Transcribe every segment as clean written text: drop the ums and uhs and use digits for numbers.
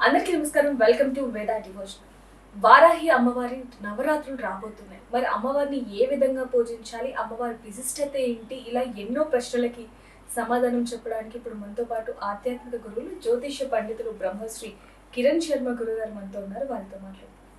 అందరికీ నమస్కారం. Welcome to Veda devotion. Varahi అమ్మవారి నవరాత్రులు రాబోతున్నాయి. మరి అమ్మవారిని ఏ విధంగా పూజించాలి, అమ్మవారి విశిష్టత ఏంటి, ఇలా ఎన్నో ప్రశ్నలకి సమాధానం చెప్పడానికి ఇప్పుడు మనతో పాటు ఆధ్యాత్మిక గురువులు, జ్యోతిష్య పండితులు బ్రహ్మశ్రీ కిరణ్ శర్మ గురుగారు మనతో ఉన్నారు. వారితో మాట్లాడుతారు.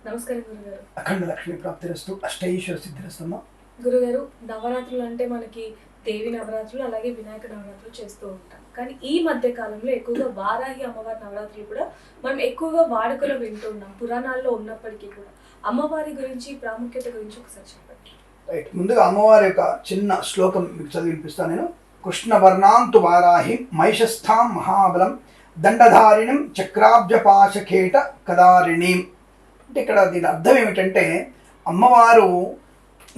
నమస్కారం గురుగారు. అఖండ లక్ష్మీ ప్రాప్తిరస్తు, అష్టైశ్వర సిద్ధిరస్తమ్మ. గురుగారు, నవరాత్రులు అంటే మనకి దేవి నవరాత్రులు అలాగే వినాయక నవరాత్రులు చేస్తూ ఉంటాం. కానీ ఈ మధ్య కాలంలో ఎక్కువగా వారాహి అమ్మవారి నవరాత్రులు కూడా మనం ఎక్కువగా వాడుకలో వింటున్నాం. పురాణాల్లో ఉన్నప్పటికీ కూడా అమ్మవారి గురించి, ప్రాముఖ్యత గురించి ఒకసారి చెప్పండి. రైట్, ముందుగా అమ్మవారి యొక్క చిన్న శ్లోకం మీకు చదివి వినిపిస్తాను నేను. కృష్ణ వర్ణాంతు వారాహి మహిషస్థాం మహాబలం దండధారిణం చక్రాబ్జపాశకేట కదారిణీం. అంటే ఇక్కడ దీని అర్థం ఏమిటంటే, అమ్మవారు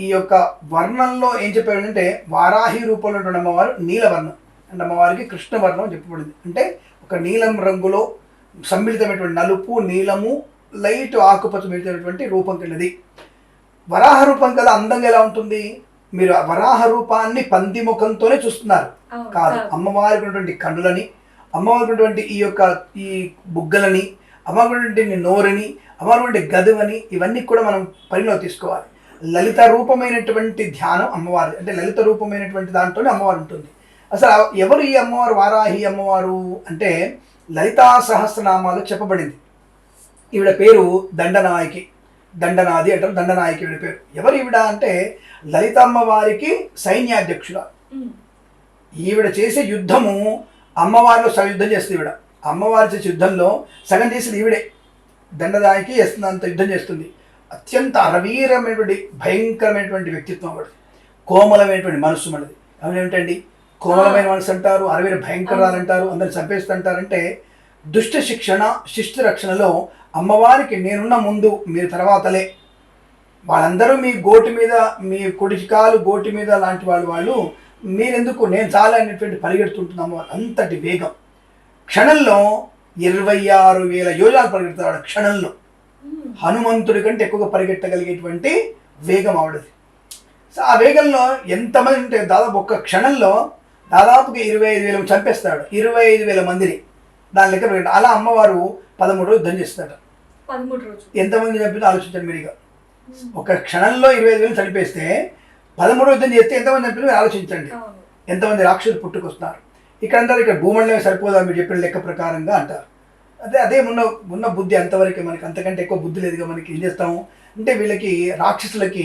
ఈ యొక్క వర్ణంలో ఏం చెప్పారంటే, వారాహి రూపంలో ఉన్న అమ్మవారు నీలవర్ణం, అంటే అమ్మవారికి కృష్ణవర్ణం అని చెప్పబడింది. అంటే ఒక నీలం రంగులో సమ్మిళితమైనటువంటి నలుపు, నీలము, లైట్ ఆకుపచ్చ మిళితమైనటువంటి రూపం కలిగినది. వరాహ రూపం కదా అందంగా ఎలా ఉంటుంది? మీరు ఆ వరాహ రూపాన్ని పంది ముఖంతోనే చూస్తున్నారు కాదు. అమ్మవారికి ఉన్నటువంటి కన్నులని, అమ్మవారికి ఉన్నటువంటి ఈ బుగ్గలని, అమ్మవారికి నోరుని, అమ్మవారి గదువని, ఇవన్నీ కూడా మనం పరిణామం తీసుకోవాలి. లలిత రూపమైనటువంటి ధ్యానం అమ్మవారి, అంటే లలిత రూపమైనటువంటి దాంట్లోనే అమ్మవారు ఉంటుంది. అసలు ఎవరు ఈ అమ్మవారు? వారాహి అమ్మవారు అంటే లలితా సహస్రనామాలు చెప్పబడింది. ఈవిడ పేరు దండనాయకి, దండనాది అంటారు, దండనాయకి ఈవిడ పేరు. ఎవరు ఈవిడ అంటే లలిత అమ్మవారికి సైన్యాధ్యక్షుడు. ఈవిడ చేసే యుద్ధము అమ్మవారిలో సయుద్ధం చేస్తుంది. ఈవిడ అమ్మవారి చేసే యుద్ధంలో సగం చేసేది ఈవిడే. దండనాయకి అంత యుద్ధం చేస్తుంది. అత్యంత అరవీరమైనటువంటి భయంకరమైనటువంటి వ్యక్తిత్వం వాడు, కోమలమైనటువంటి మనస్సు మనది. అవి ఏమిటండి కోమలమైన మనసు అంటారు, అరవీర భయంకరాలు అంటారు, అందరిని చంపేస్తుంటారంటే దుష్ట శిక్షణ శిష్ట రక్షణలో అమ్మవారికి నేనున్న ముందు మీరు తర్వాతలే, వాళ్ళందరూ మీ గోటి మీద, మీ కొడికాలు గోటి మీద లాంటి వాళ్ళు మీరెందుకు, నేను చాలా అనేటువంటి పరిగెడుతుంటుంది అమ్మవారు. అంతటి వేగం, క్షణంలో 26,000 యోజనాలు పరిగెడతాడు క్షణంలో. హనుమంతుడి కంటే ఎక్కువగా పరిగెట్టగలిగేటువంటి వేగం ఆవిడది. సో ఆ వేగంలో ఎంతమంది ఉంటే దాదాపు ఒక్క క్షణంలో దాదాపుగా 25,000 చంపేస్తాడు, 25,000 మందిని దాని లెక్క పరిగెట్ట. అలా అమ్మవారు 13 రోజులు యుద్ధం చేస్తాడు. ఎంతమంది చంపిందో ఆలోచించండి మీరు. ఇక ఒక క్షణంలో 25,000 చనిపేస్తే 13 రోజులు యుద్ధం చేస్తే ఎంతమంది చంపిందో మీరు ఆలోచించండి. ఎంతమంది రాక్షసులు పుట్టుకొస్తున్నారు. ఇక్కడ అంటారు, ఇక్కడ భూమండలమే సరిపోదా మీరు చెప్పిన లెక్క ప్రకారంగా అంటారు. అదే ఉన్న బుద్ధి అంతవరకు, మనకి అంతకంటే ఎక్కువ బుద్ధి లేదుగా. మనకి ఏం చేస్తాము అంటే, వీళ్ళకి రాక్షసులకి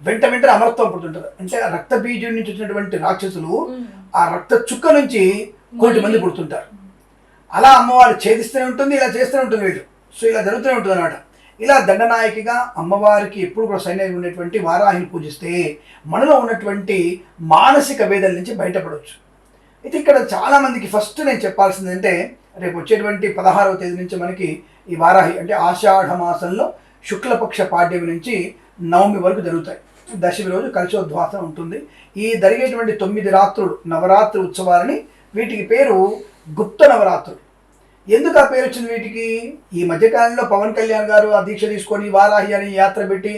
వెంటనే అమరత్వం పుడుతుంటారు. అంటే రక్త బీజం నుంచి వచ్చినటువంటి రాక్షసులు ఆ రక్త చుక్క నుంచి 1,000,000 మంది పుడుతుంటారు. అలా అమ్మవారు ఛేదిస్తూనే ఉంటుంది, ఇలా చేస్తూనే ఉంటుంది వీళ్ళు. సో ఇలా జరుగుతూనే ఉంటుంది అనమాట. ఇలా దండనాయకిగా అమ్మవారికి ఎప్పుడు కూడా సైన్యం ఉన్నటువంటి వారాహిని పూజిస్తే మనలో ఉన్నటువంటి మానసిక వేదన నుంచి బయటపడవచ్చు. అయితే ఇక్కడ చాలామందికి ఫస్ట్ నేను చెప్పాల్సింది అంటే, రేపు వచ్చేటువంటి 16వ తేదీ నుంచి మనకి ఈ వారాహి అంటే ఆషాఢ మాసంలో శుక్లపక్ష పాడ్యమి నుంచి నవమి వరకు జరుగుతాయి. దశమి రోజు కలశోద్వాసం ఉంటుంది. ఈ జరిగేటువంటి 9 రాత్రులు నవరాత్రి ఉత్సవాలని, వీటికి పేరు గుప్త నవరాత్రులు. ఎందుకు ఆ పేరు వచ్చింది వీటికి? ఈ మధ్యకాలంలో పవన్ కళ్యాణ్ గారు ఆ దీక్ష తీసుకొని వారాహి అని యాత్ర పెట్టి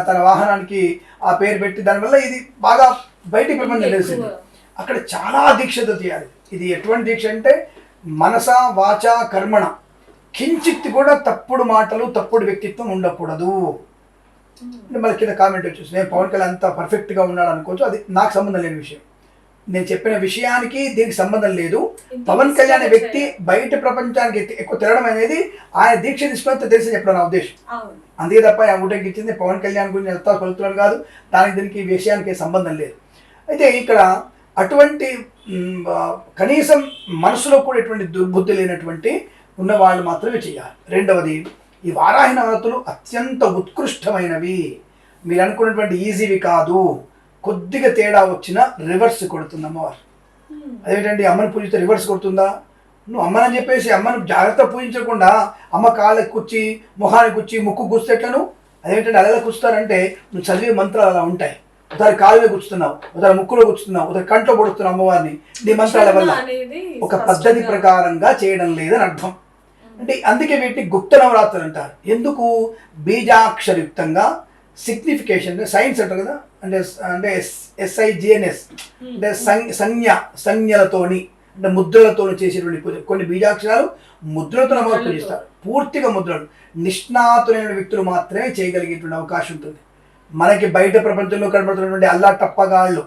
తన వాహనానికి ఆ పేరు పెట్టి, దానివల్ల ఇది బాగా బయటికి ప్రపంచం తెలిసింది. అక్కడ చాలా దీక్షతో చేయాలి. ఇది ఎటువంటి దీక్ష అంటే, మనస వాచ కర్మణ కించిత్ కూడా తప్పుడు మాటలు, తప్పుడు వ్యక్తిత్వం ఉండకూడదు. మళ్ళీ కింద కామెంట్ వచ్చేసి, నేను పవన్ కళ్యాణ్ అంతా పర్ఫెక్ట్గా ఉన్నాడు అనుకోవచ్చు. అది నాకు సంబంధం లేని విషయం. నేను చెప్పిన విషయానికి దీనికి సంబంధం లేదు. పవన్ కళ్యాణ్ వ్యక్తి బయట ప్రపంచానికి ఎక్కువ తిరగడం అనేది ఆయన దీక్ష తీసుకుని తెలిసి చెప్పడం నా ఉద్దేశం. అందుకే తప్ప ఆ ఊటకి ఇచ్చింది పవన్ కళ్యాణ్ గురించి ఎంత కొలుతున్నాను కాదు. దానికి దీనికి విషయానికి సంబంధం లేదు. అయితే ఇక్కడ అటువంటి కనీసం మనసులో కూడా ఎటువంటి దుర్బుద్ధి లేనటువంటి ఉన్నవాళ్ళు మాత్రమే చేయాలి. రెండవది, ఈ వారాహి నవరాత్రులు అత్యంత ఉత్కృష్టమైనవి. మీరు అనుకున్నటువంటి ఈజీవి కాదు. కొద్దిగా తేడా వచ్చినా రివర్స్ కొడుతుంది అమ్మవారు. అదేంటండి, అమ్మని పూజిస్తే రివర్స్ కొడుతుందా? నువ్వు అమ్మని చెప్పేసి అమ్మను జాగ్రత్త పూజించకుండా అమ్మ కాళ్ళకి కూర్చి, మొహానికి కూర్చి, ముక్కు కూర్చేట్లను, అదేంటంటే అలా కూర్చుతారంటే నువ్వు చదివే మంత్రాలు అలా ఉంటాయి. ఒకసారి కాలులో కూర్చుతున్నావు, ఒకసారి ముక్కులో కూర్చుతున్నావు, ఒకసారి కంట్లో పొడుస్తున్నావు అమ్మవారిని. నీ మంత్రాల వల్ల ఒక పద్ధతి ప్రకారంగా చేయడం లేదని అర్థం. అంటే అందుకే వీటిని గుప్త నవరాత్రులు అంటారు. ఎందుకు? బీజాక్షరయుక్తంగా సిగ్నిఫికేషన్, సైన్స్ అంటారు కదా, అంటే SIGNS అంటే సంజ్ఞలతోని అంటే ముద్రలతో చేసేటువంటి పూజ. కొన్ని బీజాక్షరాలు ముద్రలతో అమ్మవారు పూజిస్తారు, పూర్తిగా ముద్రలు. నిష్ణాతులైన వ్యక్తులు మాత్రమే చేయగలిగేటువంటి అవకాశం ఉంటుంది. మనకి బయట ప్రపంచంలో కనబడుతున్నటువంటి అల్లా టప్పగాళ్ళు,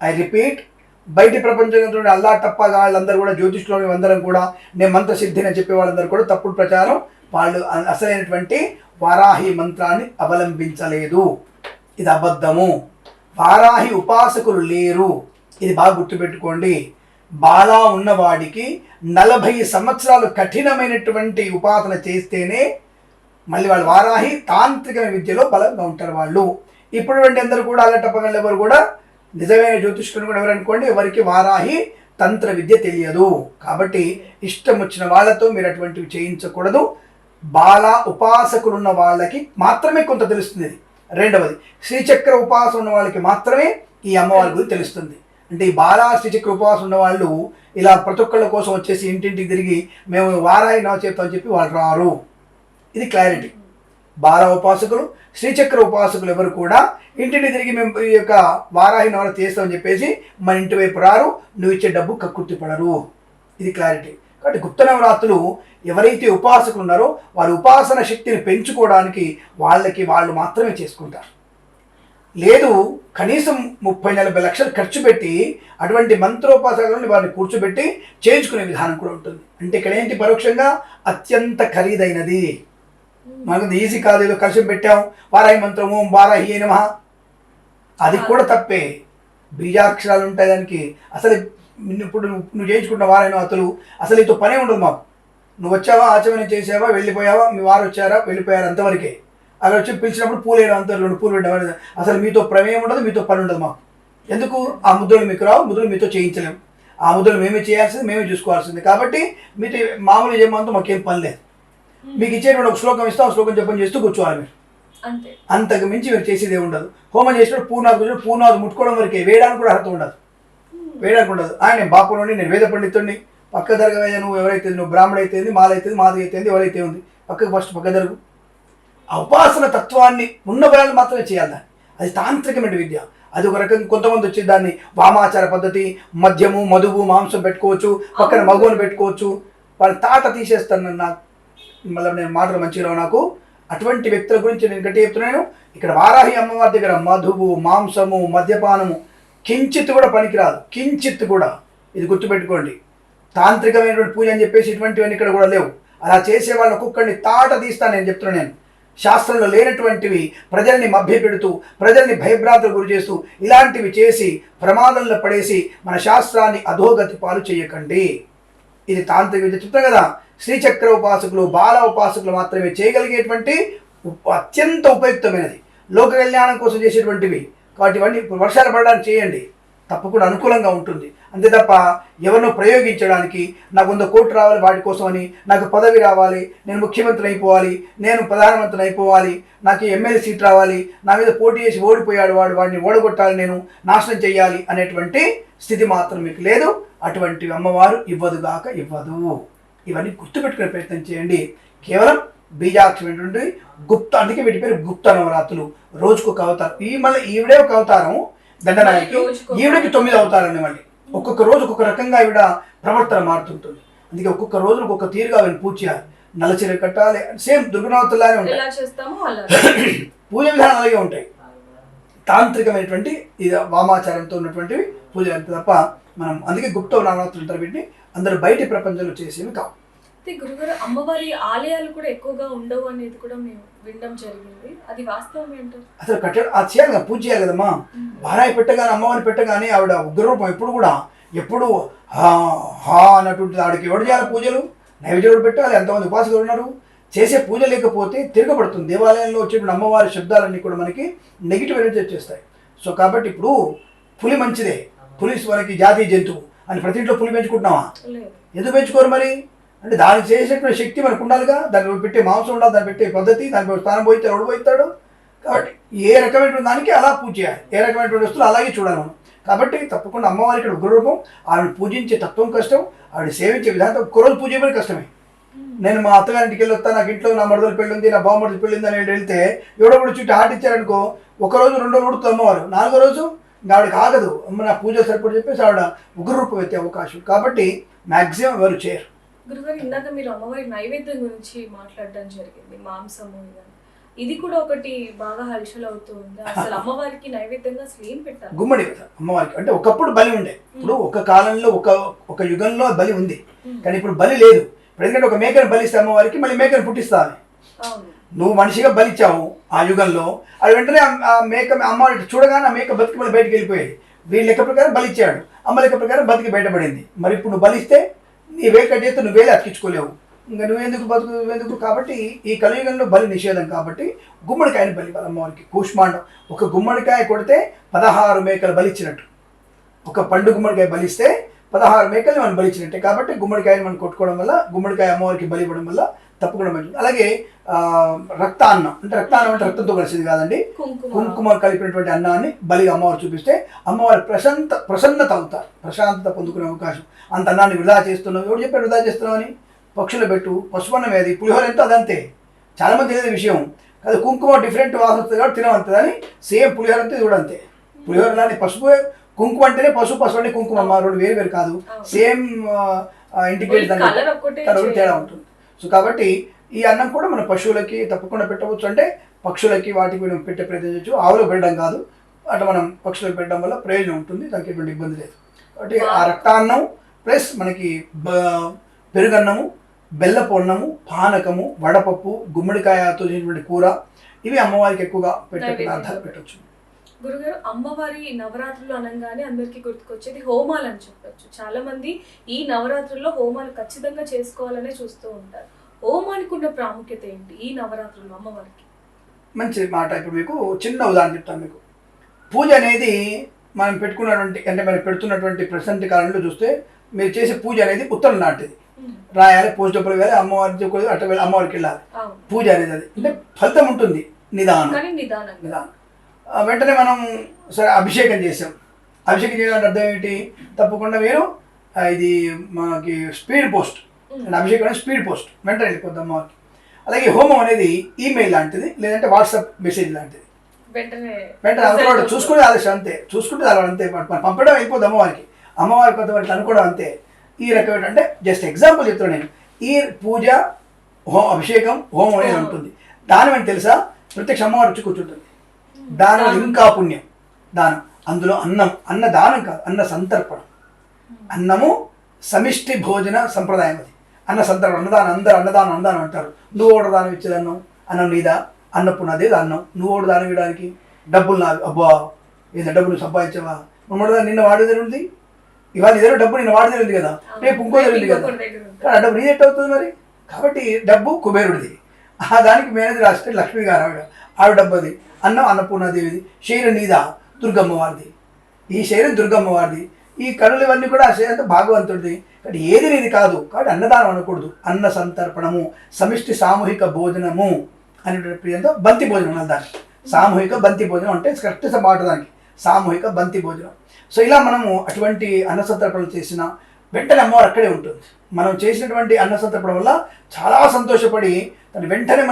ఐ రిపీట్, బయట ప్రపంచంలో అల్లా టప్పగాళ్ళందరూ కూడా జ్యోతిష్లో అందరం కూడా నేను మంత్రసిద్ధిని చెప్పే వాళ్ళందరూ కూడా తప్పుడు ప్రచారం. వాళ్ళు అసలైనటువంటి వారాహి మంత్రాన్ని అవలంబించలేదు, ఇది అబద్ధము. వారాహి ఉపాసకులు లేరు, ఇది బాగా గుర్తుపెట్టుకోండి. బాలా ఉన్నవాడికి 40 సంవత్సరాలు కఠినమైనటువంటి ఉపాసన చేస్తేనే మళ్ళీ వాళ్ళు వారాహి తాంత్రిక విద్యలో బలంగా ఉంటారు వాళ్ళు. ఇప్పుడు అందరూ కూడా అల్లటప్పగలు ఎవరు కూడా నిజమైన జ్యోతిష్కుని కూడా ఎవరనుకోండి, ఎవరికి వారాహి తంత్ర విద్య తెలియదు. కాబట్టి ఇష్టం వచ్చిన వాళ్ళతో మీరు అటువంటివి చేయించకూడదు. బాలా ఉపాసకులున్న వాళ్ళకి మాత్రమే కొంత తెలుస్తుంది. రెండవది, శ్రీచక్ర ఉపాసన ఉన్న వాళ్ళకి మాత్రమే ఈ అమ్మవారి గురించి తెలుస్తుంది. అంటే ఈ బాలా శ్రీచక్ర ఉపాసన ఉన్న వాళ్ళు ఇలా ప్రతి ఒక్కళ్ళ కోసం వచ్చేసి ఇంటింటికి తిరిగి మేము వారాహి నవ చేస్తామని చెప్పి వాళ్ళు రారు. ఇది క్లారిటీ. బాలా ఉపాసకులు, శ్రీచక్ర ఉపాసకులు ఎవరు కూడా ఇంటిని తిరిగి మేము ఈ యొక్క వారాహి నవర చేస్తామని చెప్పేసి మన ఇంటి వైపు రారు, నువ్వు ఇచ్చే డబ్బు కక్కుర్తి పడరు. ఇది క్లారిటీ. కాబట్టి గుప్త నవరాత్రులు ఎవరైతే ఉపాసకులు ఉన్నారో వారి ఉపాసన శక్తిని పెంచుకోవడానికి వాళ్ళు మాత్రమే చేసుకుంటారు. లేదు కనీసం 30-40 లక్షలు ఖర్చు పెట్టి అటువంటి మంత్రోపాసకులను వారిని కూర్చోబెట్టి చేయించుకునే విధానం కూడా ఉంటుంది. అంటే ఇక్కడ ఏంటి, పరోక్షంగా అత్యంత ఖరీదైనది. మనకు ఈజీ కాదు, ఏదో కలశం పెట్టాం వారాహి మంత్రము వారాహి నమః, అది కూడా తప్పే. బీజాక్షరాలు ఉంటాయి దానికి. అసలు ఇప్పుడు నువ్వు చేయించుకుంటున్న వారాహి నవరాత్రులు అసలు ఇతో పనే ఉండదు మాకు. నువ్వు వచ్చావా, ఆచమనం చేసావా, వెళ్ళిపోయావా, మీ వారు వచ్చారా వెళ్ళిపోయారు, అంతవరకే. అక్కడ వచ్చి పిలిచినప్పుడు పూలు వేయడం, అంత 2 పూలు వేయడం, అసలు మీతో ప్రమేయం ఉండదు, మీతో పని ఉండదు మాకు. ఎందుకు? ఆ ముద్రలు మీకు రావు, ముద్రలు మీతో చేయించలేము. ఆ ముద్రలు మేమే చేయాల్సింది, మేమే చూసుకోవాల్సింది. కాబట్టి మీతో మామూలు చేయమంతా మాకేం పని లేదు. మీకు ఇచ్చేటువంటి ఒక శ్లోకం ఇస్తాం, శ్లోకం జపం చేస్తూ కూర్చోవాలి మీరు, అంతకు మించి మీరు చేసేదే ఉండదు. హోమం చేసినప్పుడు పూర్ణాదు ముట్టుకోవడం వరకే, వేయడానికి కూడా అర్హత ఉండదు, వేయడానికి ఉండదు. ఆయన బాపు నుండి నేను వేద పండితుడిని, పక్క జరగవయ్యా, నువ్వు ఎవరైతే, నువ్వు బ్రాహ్మణ అయితే మాల అయితే మాది అయితే ఎవరైతే ఉంది పక్కకు ఫస్ట్ పక్క జరుగు. ఆ ఉపాసన తత్వాన్ని ఉన్న బలాలు మాత్రమే చేయాలి. అది తాంత్రికమైన విద్య. అది ఒక రకం. కొంతమంది వచ్చి దాన్ని వామాచార పద్ధతి, మద్యము మధువు మాంసం పెట్టుకోవచ్చు, పక్కన మగువను పెట్టుకోవచ్చు. వాళ్ళ తాట తీసేస్తాను. నాకు మళ్ళీ నేను మాటలు మంచిగా నాకు అటువంటి వ్యక్తుల గురించి నేను గట్టి చెప్తున్నాను. ఇక్కడ వారాహి అమ్మవారి దగ్గర మధువు మాంసము మద్యపానము కించిత్ కూడా పనికిరాదు, కించిత్ కూడా. ఇది గుర్తుపెట్టుకోండి. తాంత్రికమైనటువంటి పూజ అని చెప్పేసి ఇటువంటివన్నీ ఇక్కడ కూడా లేవు. అలా చేసే వాళ్ళు ఒక్కొక్కరిని తాట తీస్తాను నేను చెప్తున్నాను. నేను శాస్త్రంలో లేనటువంటివి ప్రజల్ని మభ్యపెడుతూ ప్రజల్ని భయభ్రాంతులు గురి చేస్తూ ఇలాంటివి చేసి ప్రమాదంలో పడేసి మన శాస్త్రాన్ని అధోగతి పాలు చేయకండి. ఇది తాంత్రిక విద్య. చెప్తాం కదా, శ్రీచక్ర ఉపాసకులు బాల ఉపాసకులు మాత్రమే చేయగలిగేటువంటి అత్యంత ఉపయుక్తమైనది, లోక కళ్యాణం కోసం చేసేటువంటివి. కాబట్టి ఇవన్నీ వర్షాలు పడడానికి చేయండి, తప్పకుండా అనుకూలంగా ఉంటుంది. అంతే తప్ప ఎవరినో ప్రయోగించడానికి నాకు 100 కోట్లు రావాలి వాటి కోసమని, నాకు పదవి రావాలి, నేను ముఖ్యమంత్రి అయిపోవాలి, నేను ప్రధానమంత్రిని అయిపోవాలి, నాకు ఎమ్మెల్యే సీట్ రావాలి, నా మీద పోటీ చేసి ఓడిపోయాడు వాడిని ఓడగొట్టాలి, నేను నాశనం చేయాలి అనేటువంటి స్థితి మాత్రం మీకు లేదు. అటువంటివి అమ్మవారు ఇవ్వదుగాక ఇవ్వదు. ఇవన్నీ గుర్తుపెట్టుకునే ప్రయత్నం చేయండి. కేవలం బీజాక్షరమైనటువంటి గుప్త, అందుకే వీటి పేరు గుప్త నవరాత్రులు. రోజుకొక అవతారం. మళ్ళీ ఈవిడే ఒక అవతారం దండనాయకి, ఈవిడకి 9 అవతారాలు. మళ్ళీ ఒక్కొక్క రోజు ఒక్కొక్క రకంగా ఈవిడ ప్రవర్తన మారుతుంటుంది. అందుకే ఒక్కొక్క రోజు ఒక్కొక్క తీరుగా ఆవిడని పూజ చేయాలి. నల్లచీర కట్టాలి, సేమ్ దుర్గనవతుల్లానే ఉంటాయి. పూజ విధానం అలాగే ఉంటాయి. తాంత్రికమైనటువంటి ఇది వామాచారంతో ఉన్నటువంటివి పూజలు అంతే తప్ప మనం అందుకే గుప్త నవరాత్రులు తరబెట్టి అందరూ బయటి ప్రపంచంలో చేసేవి కావు. గురుగారు, అమ్మవారి ఆలయాలు కూడా ఎక్కువగా ఉండవు అనేది కూడా మేము వినడం జరిగింది. అది వాస్తవం ఏంటో? అసలు అది చేయాలి కదా, పూజ చేయాలి కదమ్మా. వారాయి పెట్టగానే అమ్మవారిని పెట్టగానే ఆవిడ ఉగ్రరూపం ఎప్పుడు హా అన్నటువంటి ఆవిడకి ఎవరు చేయాలి పూజలు, నైవేద్యం పెట్టాలి. ఎంతమంది ఉపాసకులు ఉన్నారు. చేసే పూజ లేకపోతే తిరగబడుతుంది. దేవాలయంలో వచ్చేటువంటి అమ్మవారి శబ్దాలన్నీ కూడా మనకి నెగిటివ్ ఎనర్జీ వచ్చేస్తాయి. సో కాబట్టి ఇప్పుడు పులి మంచిదే, పులి మనకి జాతీయ జంతువు అని ప్రతి ఇంట్లో పులి పెంచుకుంటున్నావా? ఎందుకు పెంచుకోరు మరి? అంటే దానికి చేసేటువంటి శక్తి మనకు ఉండాలిగా. దాన్ని పెట్టే మాంసం ఉండాలి, దాన్ని పెట్టే పద్ధతి, దాని స్థానం పోయితే ఎవడు పోయిస్తాడు. కాబట్టి ఏ రకమైనటువంటి దానికి అలా పూజ చేయాలి, ఏ రకమైనటువంటి వస్తువులు అలాగే చూడాలి మనం. కాబట్టి తప్పకుండా అమ్మవారి ఇక్కడ ఉగ్రరూపం. ఆవిడ పూజించే తత్వం కష్టం, ఆవిడ సేవించే విధానం ఒక్కరోజు పూజ చేయడం కష్టమే. నేను మా అత్తగారింటికి వెళ్ళి వస్తాను, నాకు ఇంట్లో నా మరదల పెళ్ళి ఉంది, నా బావమరదల పెళ్ళి ఉంది అని వెళ్తే ఎవడో కూడా చుట్టూ హాట్ ఇచ్చారనుకో, 1 రోజు 2 రోజులు ఉడుతుంది అమ్మవారు. 4వ రోజు ఇంకా ఆవిడకి ఆగదు, అమ్మ నా పూజ సరిపడి చెప్పేసి ఆవిడ ఉగ్రరూపం ఎత్తే అవకాశం. కాబట్టి మ్యాక్సిమం ఎవరు చేయరు. గురుగారు, ఇందాక మీరు అమ్మవారి నైవేద్యం గురించి మాట్లాడడం జరిగింది, మాంసము ఇవన్నీ. ఇది కూడా ఒకటి బాగా హల్చల్ అవుతూ ఉంది. అసలు అమ్మవారికి నైవేద్యంగా అసలు ఏం పెట్టాలి? గుమ్మడి అమ్మవారికి అంటే ఒకప్పుడు బలి ఉండే, ఇప్పుడు ఒక కాలంలో ఒక యుగంలో బలి ఉంది, కానీ ఇప్పుడు బలి లేదు. ఇప్పుడు ఎందుకంటే ఒక మేకను బలిస్తే అమ్మవారికి మళ్ళీ మేకను పుట్టిస్తాను. నువ్వు మనిషిగా బలిచ్చావు ఆ యుగంలో, అది వెంటనే ఆ మేక అమ్మవారి చూడగానే ఆ మేక బతికి మళ్ళీ బయటకు వెళ్ళిపోయేది. వీళ్ళ లెక్క ప్రకారం బలిచ్చాడు, అమ్మ లెక్క ప్రకారం బతికి బయటపడింది. మరి ఇప్పుడు నువ్వు బలిస్తే నీ వేలు కట్ చేస్తే నువ్వు వేలు అతికించుకోలేవు, ఇంకా నువ్వెందుకు. కాబట్టి ఈ కలియుగంలో బలి నిషేధం. కాబట్టి గుమ్మడికాయని బలి అమ్మవారికి కూష్మాండం. ఒక గుమ్మడికాయ కొడితే 16 మేకలు బలిచ్చినట్టు. ఒక పండు గుమ్మడికాయ బలిస్తే 16 మేకల్ని మనం బలిచ్చినట్టే. కాబట్టి గుమ్మడికాయని మనం కొట్టుకోవడం వల్ల, గుమ్మడికాయ అమ్మవారికి బలి ఇవ్వడం వల్ల తప్పకుండా మంచిది. అలాగే రక్తాన్నం అంటే రక్తంతో కలిసింది కాదండి, కుంకుమ కలిపినటువంటి అన్నాన్ని బలి అమ్మవారు చూపిస్తే అమ్మవారు ప్రసన్నత అవుతారు, ప్రశాంతత పొందుకునే అవకాశం. అంత అన్నాన్ని వృధా చేస్తున్నావు, ఎవరు చెప్పాడు వృధా చేస్తున్నావు అని? పక్షులు పెట్టు, పసుపన్నం ఏది, పులిహోర ఎంత అదంతే. చాలామంది తెలియదు విషయం అది. కుంకుమ డిఫరెంట్ వాసన వస్తుంది కాబట్టి తినవంతుంది అని, సేమ్ పులిహోర అంతే కూడా అంతే. పులిహోరలానే పసుపు, కుంకుమ అంటేనే పసుపు, పసుపు అంటే కుంకుమ, అమ్మ రెండు వేరు కాదు, సేమ్ ఇంటిగ్రేట్ దాని తేడా ఉంటుంది. సో కాబట్టి ఈ అన్నం కూడా మన పశువులకి తప్పకుండా పెట్టవచ్చు. అంటే పక్షులకి వాటికి మనం పెట్టే ప్రయత్నం చేయొచ్చు. ఆవులకు పెట్టడం కాదు, అట్లా మనం పక్షులకు పెట్టడం వల్ల ప్రయోజనం ఉంటుంది, దానికి ఎటువంటి ఇబ్బంది లేదు. కాబట్టి ఆ రక్తాన్నం ప్లస్ మనకి పెరుగన్నము, బెల్లపు అన్నము, పానకము, వడపప్పు, గుమ్మడికాయతో చేసినటువంటి కూర, ఇవి అమ్మవారికి ఎక్కువగా పెట్టే పదార్థాలు పెట్టవచ్చు. గురుగారు, అమ్మవారి నవరాత్రులు అనగానే అందరికీ గుర్తుకొచ్చేది హోమాలు అని చెప్పచ్చు. చాలా మంది ఈ నవరాత్రుల్లో హోమాలు ఖచ్చితంగా చేసుకోవాలనే చూస్తూ ఉంటారు. హోమానికి ఉన్న ప్రాముఖ్యత ఏంటి ఈ నవరాత్రుల్లో అమ్మవారికి? మంచి మాట. ఇప్పుడు మీకు చిన్న ఉదాహరణ చెప్తాను. మీకు పూజ అనేది మనం పెట్టుకున్నటువంటి, అంటే మనం పెడుతున్నటువంటి ప్రజెంట్ కాలంలో చూస్తే మీరు చేసే పూజ అనేది ఉత్తరం లాంటిది. రాయాలి, పోస్ట్ డబ్బులు వేయాలి, అమ్మవారికి అట్ట వెళ్ళి అమ్మవారికి వెళ్ళాలి. పూజ అనేది అది అంటే ఫలితం ఉంటుంది, నిదానం. వెంటనే మనం సరే అభిషేకం చేసాం, అభిషేకం చేయడానికి అర్థం ఏంటి? తప్పకుండా మీరు ఇది మనకి స్పీడ్ పోస్ట్, అభిషేకం అనేది స్పీడ్ పోస్ట్, వెంటనే వెళ్ళిపోద్ది అమ్మవారికి. అలాగే హోమం అనేది ఈమెయిల్ లాంటిది, లేదంటే వాట్సాప్ మెసేజ్ లాంటిది. వెంటనే అవతల చూసుకునే ఆలస్యం అంతే, చూసుకుంటే అలా అంతే, పంపడం అయిపోద్ది అమ్మవారికి. అమ్మవారి కొంతమంది అనుకోవడం అంతే. ఈ రకమైన అంటే జస్ట్ ఎగ్జాంపుల్ చెప్తాను నేను. ఈ పూజ అభిషేకం హోమం అనేది ఉంటుంది. దానం అని తెలుసా? ప్రత్యక్ష అమ్మవారు వచ్చి కూర్చుంటుంది. దానం ఇంకా పుణ్యం, దానం. అందులో అన్న దానం కాదు, అన్న సంతర్పణం. అన్నము సమిష్టి భోజన సంప్రదాయం అది. అన్న సంతర్పణ, అన్నదానం. అందరూ అన్నదానం అంటారు. నువ్వు ఒకటి దానం ఇచ్చేది అన్నం నీదా, అన్నప్పుడు నాదేది అన్నం. నువ్వు ఒకటి దానం ఇవ్వడానికి డబ్బులు నావి, అబ్బా ఏదో డబ్బులు సంపాదించావా, నువ్వు నిన్న వాడేది ఉంది, ఇవాళ ఏదో డబ్బు నిన్న వాడేది ఉంది కదా, రేపు ఇంకో ఉంది కదా, కానీ ఆ డబ్బు రీజెక్ట్ అవుతుంది మరి. కాబట్టి డబ్బు కుబేరుడిది, ఆ దానికి మేనేజర్ రాస్తే లక్ష్మీ గారు ఆవిడ డబ్బు అది. అన్నం అన్నపూర్ణాదేవిది. శరీరం నీదా, దుర్గమ్మవారిది. ఈ శరీరం దుర్గమ్మవారిది. ఈ కనులు ఇవన్నీ కూడా ఆ శరీరంతో భాగవంతుడిది. కాబట్టి ఏది నీది కాదు. కాబట్టి అన్నదానం అనకూడదు, అన్న సంతర్పణము, సమిష్టి సామూహిక భోజనము అనేటువంటి ప్రియంతో బంతి భోజనం అన్న దానికి. సామూహిక బంతి భోజనం అంటే కరెక్ట్ మాట దానికి, సామూహిక బంతి భోజనం. సో ఇలా మనము అటువంటి అన్న సంతర్పణలు చేసిన వెంటనే అమ్మవారు అక్కడే ఉంటుంది. మనం చేసినటువంటి అన్న సంతర్పణ వల్ల చాలా సంతోషపడి తను వెంటనే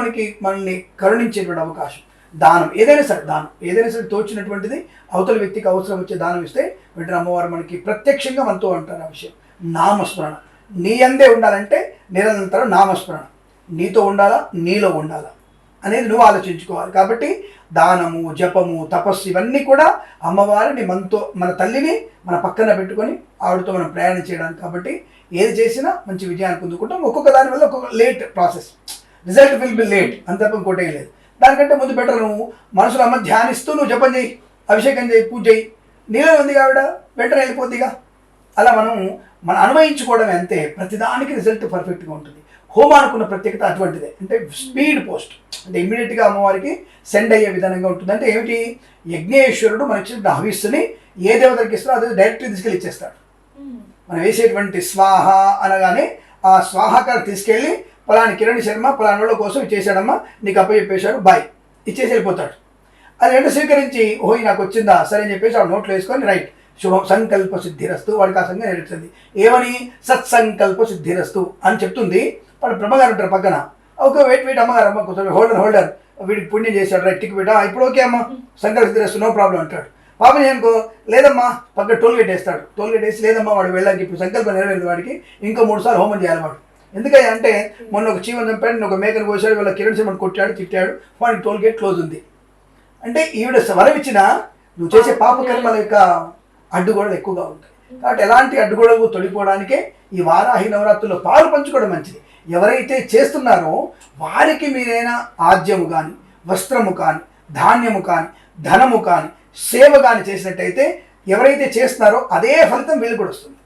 మనల్ని కరుణించేటువంటి అవకాశం. దానం ఏదైనా సరే తోచినటువంటిది అవతల వ్యక్తికి అవసరం వచ్చే దానం ఇస్తే వెంటనే అమ్మవారు మనకి ప్రత్యక్షంగా మనతో అంటారు ఆ విషయం. నామస్మరణ నీ అందే ఉండాలంటే నిరంతరం నామస్మరణ నీతో ఉండాలా, నీలో ఉండాలా అనేది నువ్వు ఆలోచించుకోవాలి. కాబట్టి దానము, జపము, తపస్సు ఇవన్నీ కూడా అమ్మవారిని మన తల్లిని మన పక్కన పెట్టుకొని ఆవిడతో మనం ప్రయాణం చేయడానికి. కాబట్టి ఏది చేసినా మంచి విజయాన్ని పొందుకుంటాం. ఒక్కొక్క దాని వల్ల ఒక్కొక్క late process, result will be late, అంత తప్ప ఇంకోటే లేదు. దానికంటే ముందు బెటర్ నువ్వు మనసులో అమ్మ ధ్యానిస్తూ నువ్వు జపం చేయి, అభిషేకం చేయి, పూజ చేయి, నీలో ఉంది ఆవిడ వెంటనే వెళ్ళిపోద్దిగా. అలా మనం అన్వయించుకోవడం అంతే. ప్రతిదానికి రిజల్ట్ పర్ఫెక్ట్గా ఉంటుంది. హోమానుకున్న ప్రత్యేకత అటువంటిదే. అంటే స్పీడ్ పోస్ట్, అంటే ఇమ్మీడియట్గా అమ్మవారికి సెండ్ అయ్యే విధానంగా ఉంటుంది. అంటే ఏమిటి? యజ్ఞేశ్వరుడు మనకి ఇచ్చిన హవిస్సుని ఏ దేవతలకి ఇస్తారో అదే డైరెక్ట్గా తీసుకెళ్ళి ఇచ్చేస్తాడు. మనం వేసేటువంటి స్వాహ అనగానే ఆ స్వాహకారు తీసుకెళ్ళి పలాని కిరణ్ శర్మ పలాని వాళ్ళ కోసం ఇచ్చేసాడమ్మా, నీకు అప్పచెప్పేశాడు, బాయ్ ఇచ్చేసి వెళ్ళిపోతాడు. అది రెండు స్వీకరించి ఓహి నాకు వచ్చిందా సరే అని చెప్పేసి వాడు నోట్లో వేసుకొని రైట్ శుభం సంకల్ప సిద్ధిరస్తు వాడికి ఆ సంఘం నేర్చుంది. ఏమని? సత్సంకల్ప సిద్ధిరస్తు అని చెప్తుంది. వాడు బ్రహ్మగారు ఉంటారు పక్కన. ఓకే వెయిట్ అమ్మగారు, అమ్మ కొంచెం హోల్డర్ వీడికి పుణ్యం చేశాడు, రైట్ టిక్ పెట్టా, ఇప్పుడు ఓకే అమ్మ సంకల్ప సిద్ధిరస్తు నో ప్రాబ్లం అంటాడు. పాపం అనుకో లేదమ్మా పక్క టోల్ గేట్ వేస్తాడు, టోల్ గేట్ వేసి లేదమ్మా వాడు వెళ్ళాలి ఇప్పుడు సంకల్పం నెరవేరేది వాడికి ఇంకా 3 సార్లు హోమం చేయాలి వాడు. ఎందుకని అంటే మొన్న ఒక చీమను చంపాడు, ఒక మేకను కోసాడు, వాళ్ళ కిరణ్ సింహను కొట్టాడు తిట్టాడు, వాడికి టోల్ గేట్ క్లోజ్ ఉంది అంటే ఈవిడ వరం ఇచ్చినా నువ్వు చేసే పాపకర్మల యొక్క అడ్డుగోడలు ఎక్కువగా ఉంటాయి. కాబట్టి ఎలాంటి అడ్డుగోడలు తొలగిపోవడానికే ఈ వారాహి నవరాత్రుల్లో పాలు పంచుకోవడం మంచిది. ఎవరైతే చేస్తున్నారో వారికి మీరైనా ఆద్యము కానీ వస్త్రము కానీ ధాన్యము కానీ ధనము కానీ సేవ కానీ చేసినట్టయితే ఎవరైతే చేస్తున్నారో అదే ఫలితం వీళ్ళు కూడా వస్తుంది.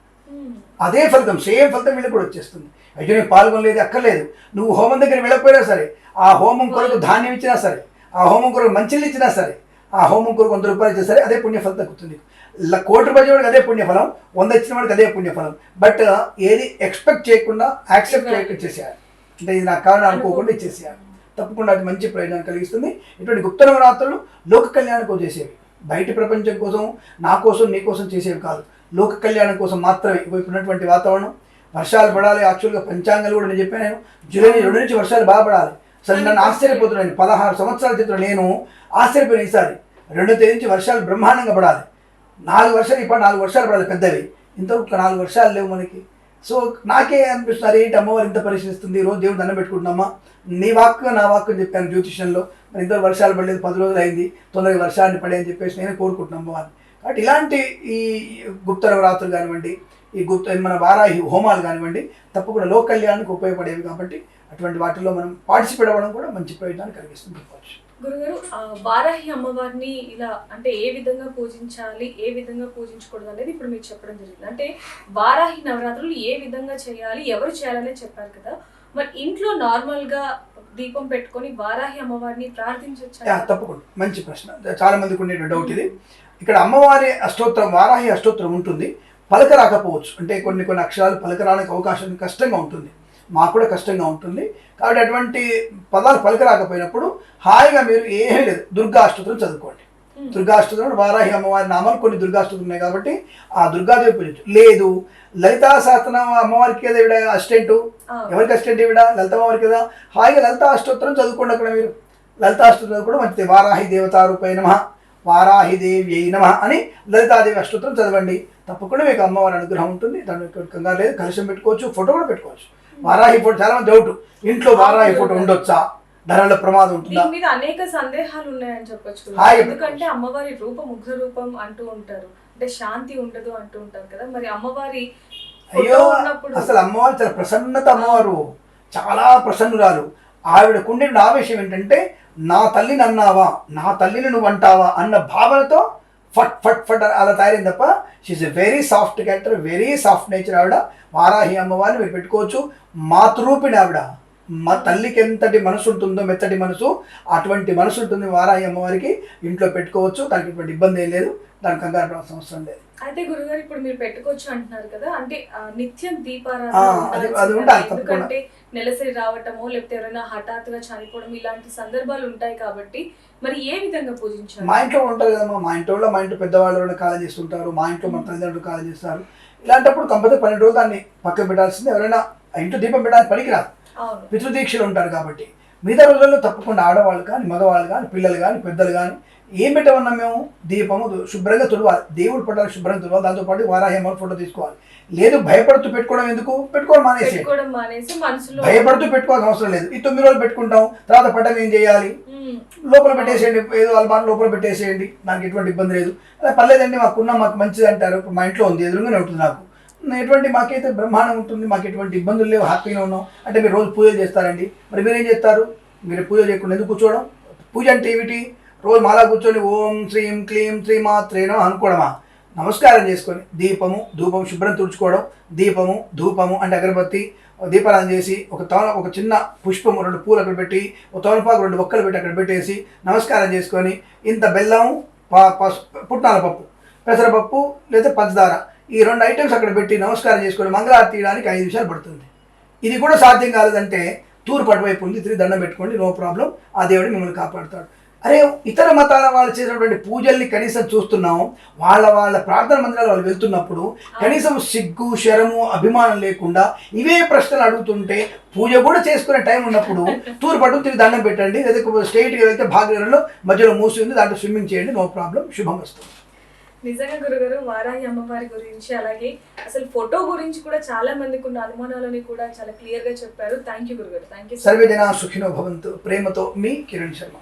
అదే ఫలితం సేమ్ ఫలితం వీళ్ళు కూడా వచ్చేస్తుంది. అయితే నేను పాల్గొనలేదు అక్కర్లేదు, నువ్వు హోమం దగ్గర వెళ్ళకపోయినా సరే ఆ హోమం కొరకు ధాన్యం ఇచ్చినా సరే, ఆ హోమం కొరకు మంచిలు ఇచ్చినా సరే, ఆ హోమం కొరకు 100 రూపాయలు ఇచ్చినా సరే అదే పుణ్యఫలం తగ్గుతుంది. 1 కోటి రూపాయల వాడికి అదే పుణ్యఫలం, 100 ఇచ్చిన వాడికి అదే పుణ్యఫలం. బట్ ఏది ఎక్స్పెక్ట్ చేయకుండా యాక్సెప్ట్ చేయకుండా చేసేయాలి. అంటే ఇది నాకు కారణం అనుకోకుండా ఇచ్చేసేయాలి. తప్పకుండా అది మంచి ప్రయోజనం కలిగిస్తుంది. ఇటువంటి గుప్త నవరాత్రులు లోక కళ్యాణం కోసం చేసేవి, బయటి ప్రపంచం కోసం నా కోసం నీ కోసం చేసేవి కాదు, లోక కళ్యాణం కోసం మాత్రమే. ఇప్పుడు ఉన్నటువంటి వాతావరణం వర్షాలు పడాలి. యాక్చువల్గా పంచాంగాలు కూడా నేను చెప్పాను, జూలై 2 నుంచి వర్షాలు బాగా పడాలి. అసలు నన్ను ఆశ్చర్యపోతున్నాను, 16 సంవత్సరాల క్రితం నేను ఆశ్చర్యపోయిన ఈసారి 2వ తేదీ నుంచి వర్షాలు బ్రహ్మాండంగా పడాలి. 4 వర్షాలు ఇప్పుడు 4 వర్షాలు పడాలి పెద్దవి, ఇంతవరకు 4 వర్షాలు లేవు మనకి. సో నాకే అనిపిస్తున్నారు ఏంటి అమ్మవారు ఇంత పరిశీలిస్తుంది, రోజు దేవుడు దండం పెట్టుకుంటున్నామా, నీ వాక్కు నా వాక్కు అని చెప్పాను జ్యోతిష్యంలో, మరి ఇంతవరకు వర్షాలు పడలేదు, 10 రోజులు అయింది, తొందరగా వర్షాన్ని పడే అని చెప్పేసి నేను కోరుకుంటున్నాను అమ్మవారిని. కాబట్టి ఇలాంటి ఈ గుప్త నవరాత్రులు కానివ్వండి, ఈ మన వారాహి హోమాలు కానివ్వండి తప్పకుండా లోక కళ్యాణానికి ఉపయోగపడేవి. కాబట్టి అటువంటి వాటిల్లో మనం పార్టిసిపేట్ అవ్వడం కూడా మంచి ప్రయోజనాన్ని కలిగిస్తుంది చెప్పవచ్చు. గురుగారు, వారాహి అమ్మవారిని ఇలా అంటే ఏ విధంగా పూజించాలి, ఏ విధంగా పూజించకూడదు అనేది ఇప్పుడు మీరు చెప్పడం జరిగింది. అంటే వారాహి నవరాత్రులు ఏ విధంగా చేయాలి, ఎవరు చేయాలని చెప్పారు కదా, మరి ఇంట్లో నార్మల్ గా దీపం పెట్టుకొని వారాహి అమ్మవారిని ప్రార్థించవచ్చు? తప్పకుండా మంచి ప్రశ్న, చాలా మందికి ఉండే డౌట్ ఇది. ఇక్కడ అమ్మవారి అష్టోత్తరం వారాహి అష్టోత్తరం ఉంటుంది, పలక రాకపోవచ్చు, అంటే కొన్ని అక్షరాలు పలకరానికి అవకాశం కష్టంగా ఉంటుంది, మాకు కూడా కష్టంగా ఉంటుంది. కాబట్టి అటువంటి పదాలు పలక రాకపోయినప్పుడు హాయిగా మీరు ఏమీ లేదు దుర్గా అష్టోత్తరం చదువుకోండి. దుర్గా అష్టోత్తరం వారాహి అమ్మవారి నామాలు కొన్ని దుర్గా అష్టోత్తరం ఉన్నాయి కాబట్టి ఆ దుర్గాదేవి పూజించు. లేదు లలితా సహస్రనామ అమ్మవారికి కదా ఈవిడ అసిస్టెంట్, ఎవరికి అసిస్టెంట్ ఈవిడ లలిత అమ్మవారికి కదా, హాయిగా లలితా అష్టోత్తరం చదువుకోండి. అక్కడ మీరు లలితా అష్టోత్తరం కూడా మంచిది. వారాహి దేవతారూపై నమః, వారాహి దేవి నమః అని లలితాదేవి అష్టోత్తరం చదవండి. తప్పకుండా మీకు అమ్మవారి అనుగ్రహం ఉంటుంది. దాని కంగారు లేదు, కలశం పెట్టుకోవచ్చు, ఫోటో కూడా పెట్టుకోవచ్చు. వారాహి ఫోటో చాలా మంది డౌట్, ఇంట్లో వారాహి ఫోటో ఉండొచ్చా, ధరల ప్రమాదం ఉంటుందా, మీద అనేక సందేహాలు ఉన్నాయని చెప్పొచ్చు. ఎందుకంటే అమ్మవారి రూపం ఉగ్ర రూపం అంటూ ఉంటారు, అంటే శాంతి ఉండదు అంటూ ఉంటారు కదా, మరి అమ్మవారి అయ్యో అసలు అమ్మవారు చాలా ప్రసన్నత, అమ్మవారు చాలా ప్రసన్నురాలు. ఆవిడకుండే ఆవేశం ఏంటంటే నా తల్లిని అన్నావా, నా తల్లిని నువ్వు అంటావా అన్న భావనతో ఫట్ ఫట్ ఫట్ అలా తయారైంది తప్ప she a very soft character, very soft nature ఆవిడ. వారాహి అమ్మవారిని మీరు పెట్టుకోవచ్చు. మాతృరూపిణి ఆవిడ, మా తల్లికి ఎంతటి మనసు ఉంటుందో మెత్తటి మనసు, అటువంటి మనసు ఉంటుంది వారాహి అమ్మవారికి. ఇంట్లో పెట్టుకోవచ్చు, దానికి ఇటువంటి ఇబ్బంది ఏం లేదు, దానికి కంగారు పడాల్సిన అవసరం లేదు. అయితే గురుగారు ఇప్పుడు మీరు పెట్టుకోవచ్చు అంటున్నారు కదా, అంటే నిత్యం అది ఉండాలి. ఎందుకంటే నెలసరి రావటమో లేకపోతే ఎవరైనా హఠాత్తుగా చనిపోవడం ఇలాంటి సందర్భాలు ఉంటాయి కాబట్టి మరి ఏ విధంగా పూజించాలి? మా ఇంట్లో ఉంటారు కదమ్మా, మా ఇంట్లో పెద్దవాళ్ళు కాలం చేస్తుంటారు, మా ఇంట్లో మా తల్లిదండ్రులు కాలం చేస్తారు. ఇలాంటప్పుడు కంపల్సరీ 12 రోజులు దాన్ని పక్కన పెట్టాల్సింది. ఎవరైనా ఇంట్లో దీపం పెట్టడానికి పనికిరాదు, పితృదీక్షలు ఉంటారు కాబట్టి. మిగతా రోజుల్లో తప్పకుండా ఆడవాళ్ళు కానీ మగవాళ్ళు కానీ పిల్లలు కానీ పెద్దలు కానీ ఏం పెట్టమన్నా మేము దీపము శుభ్రంగా తుడవాలి, దేవుడు పట్టాలి శుభ్రంగా తుడవాలి. దాంతోపాటు వారాహి అమ్మవారి ఫోటో తీసుకోవాలి. లేదు భయపడుతూ పెట్టుకోవడం ఎందుకు, పెట్టుకోవడం మానేసి భయపడుతూ పెట్టుకోవాల్సిన అవసరం లేదు. ఈ 9 రోజులు పెట్టుకుంటాం, తర్వాత పట్టం ఏం చేయాలి, లోపల పెట్టేసేయండి, ఏదో అల్మార్ లోపల పెట్టేసేయండి, నాకు ఎటువంటి ఇబ్బంది లేదు. అలా పర్లేదండి మాకున్నా మాకు మంచిది అంటారు. ఇప్పుడు మా ఇంట్లో ఉంది, ఎదురుగానే ఉంటుంది, నాకు ఎటువంటి మాకైతే బ్రహ్మాండం ఉంటుంది, మాకు ఎటువంటి ఇబ్బందులు లేవు, హ్యాపీగా ఉన్నాం. అంటే మీరు రోజు పూజలు చేస్తారండి, మరి మీరేం చేస్తారు, మీరు పూజ చేయకుండా ఎందుకు కూర్చోవడం? పూజ అంటే ఏమిటి, రోజు మాలా కూర్చొని ఓం శ్రీం క్లీం శ్రీమాత్రే నమః అనుకోవడమా? నమస్కారం చేసుకొని దీపము ధూపం శుభ్రం తుడుచుకోవడం, దీపము ధూపము అంటే అగరబత్తి దీపారాధన చేసి ఒక చిన్న పుష్పము 2 పూలు అక్కడ పెట్టి, ఒక తోలపాకు 2 ఒక్కలు పెట్టి అక్కడ పెట్టేసి నమస్కారం చేసుకొని, ఇంత బెల్లము పుట్నాల పప్పు పెసరపప్పు లేదా పంచదార ఈ 2 ఐటమ్స్ అక్కడ పెట్టి నమస్కారం చేసుకొని మంగళారతి తీయడానికి 5 నిమిషాలు పడుతుంది. ఇది కూడా సాధ్యం కాలేదంటే తూర్పు అటువైపు ఉంది, తిరిగి దండం పెట్టుకోండి, నో ప్రాబ్లం, ఆ దేవుడు మిమ్మల్ని కాపాడుతాడు. అరే ఇతర మతాల వాళ్ళు చేసినటువంటి పూజల్ని కనీసం చూస్తున్నాం, వాళ్ళ ప్రార్థన మందిరాలు వాళ్ళు వెళ్తున్నప్పుడు కనీసం సిగ్గు శరము అభిమానం లేకుండా ఇవే ప్రశ్నలు అడుగుతుంటే, పూజ కూడా చేసుకునే టైం ఉన్నప్పుడు తూర్పు అటు తిరిగి దండం పెట్టండి, లేదా స్ట్రైట్గా వెళ్తే భాగ్యనగరంలో మధ్యలో మూసి ఉంది, దాంట్లో స్విమ్మింగ్ చేయండి, నో ప్రాబ్లం, శుభం వస్తుంది. నిజంగా గురుగారు వారాహి అమ్మవారి గురించి అలాగే అసలు ఫోటో గురించి కూడా చాలా మందికి ఉన్న అనుమానాలని కూడా చాలా క్లియర్ గా చెప్పారు. థ్యాంక్ యూ గురుగారు. Thank you. సర్వే జనా సుఖినో భవంతు. ప్రేమతో మీ కిరణ్ శర్మ.